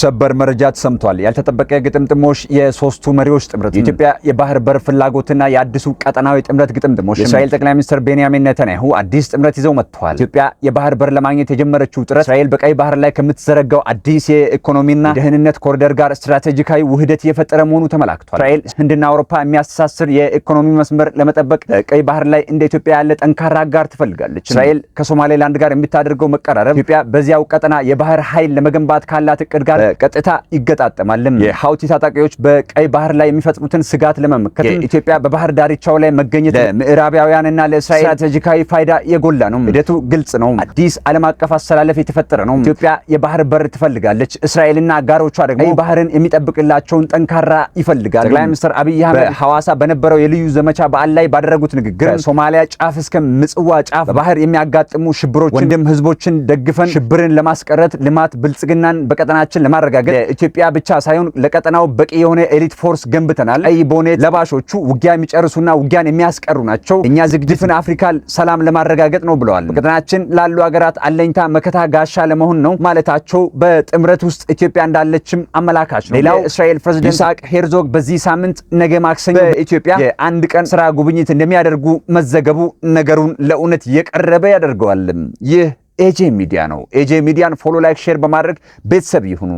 ሰበር መረጃ ተሰምቷል። ያልተጠበቀ ግጥምጥሞሽ የሶስቱ መሪዎች ጥምረት ኢትዮጵያ የባህር በር ፍላጎትና የአዲሱ ቀጠናዊ ጥምረት ግጥምጥሞሽ የእስራኤል ጠቅላይ ሚኒስትር ቤንያሚን ኔታንያሁ አዲስ ጥምረት ይዘው መጥተዋል። ኢትዮጵያ የባህር በር ለማግኘት የጀመረችው ጥረት እስራኤል በቀይ ባህር ላይ ከምትዘረጋው አዲስ የኢኮኖሚና የደህንነት ኮሪደር ጋር ስትራቴጂካዊ ውህደት እየፈጠረ መሆኑ ተመላክቷል። እስራኤል ህንድና አውሮፓ የሚያስተሳስር የኢኮኖሚ መስመር ለመጠበቅ በቀይ ባህር ላይ እንደ ኢትዮጵያ ያለ ጠንካራ አጋር ትፈልጋለች። እስራኤል ከሶማሌላንድ ጋር የምታደርገው መቀራረብ ኢትዮጵያ በዚያው ቀጠና የባህር ኃይል ለመገንባት ካላት እቅድ ጋር ቀጥታ ይገጣጠማልም። የሃውቲ ታጣቂዎች በቀይ ባህር ላይ የሚፈጥሩትን ስጋት ለመመከት ኢትዮጵያ በባህር ዳርቻው ላይ መገኘት ለምዕራባውያንና ለእስራኤል ስትራቴጂካዊ ፋይዳ የጎላ ነው። ሂደቱ ግልጽ ነው። አዲስ ዓለም አቀፍ አሰላለፍ የተፈጠረ ነው። ኢትዮጵያ የባህር በር ትፈልጋለች። እስራኤልና አጋሮቿ ደግሞ ቀይ ባህርን የሚጠብቅላቸውን ጠንካራ ይፈልጋሉ። ጠቅላይ ሚኒስትር አብይ አህመድ በሐዋሳ በነበረው የልዩ ዘመቻ በዓል ላይ ባደረጉት ንግግር ሶማሊያ ጫፍ እስከ ምጽዋ ጫፍ በባህር የሚያጋጥሙ ሽብሮችን ወንድም ህዝቦችን ደግፈን ሽብርን ለማስቀረት ልማት ብልጽግናን በቀጠናችን ለማረጋገጥ ለኢትዮጵያ ብቻ ሳይሆን ለቀጠናው በቂ የሆነ ኤሊት ፎርስ ገንብተናል። ቀይ ቦኔት ለባሾቹ ውጊያ የሚጨርሱና ውጊያን የሚያስቀሩ ናቸው። እኛ ዝግጅትን አፍሪካ ሰላም ለማረጋገጥ ነው ብለዋል። በቀጠናችን ላሉ ሀገራት አለኝታ መከታ ጋሻ ለመሆን ነው ማለታቸው በጥምረት ውስጥ ኢትዮጵያ እንዳለችም አመላካች ነው። ሌላው እስራኤል ፕሬዝዳንት ይስሐቅ ሄርዞግ በዚህ ሳምንት ነገ ማክሰኞ በኢትዮጵያ የአንድ ቀን ስራ ጉብኝት እንደሚያደርጉ መዘገቡ ነገሩን ለእውነት የቀረበ ያደርገዋል። ይህ ኤጄ ሚዲያ ነው። ኤጄ ሚዲያን ፎሎ፣ ላይክ፣ ሼር በማድረግ ቤተሰብ ይሁኑ።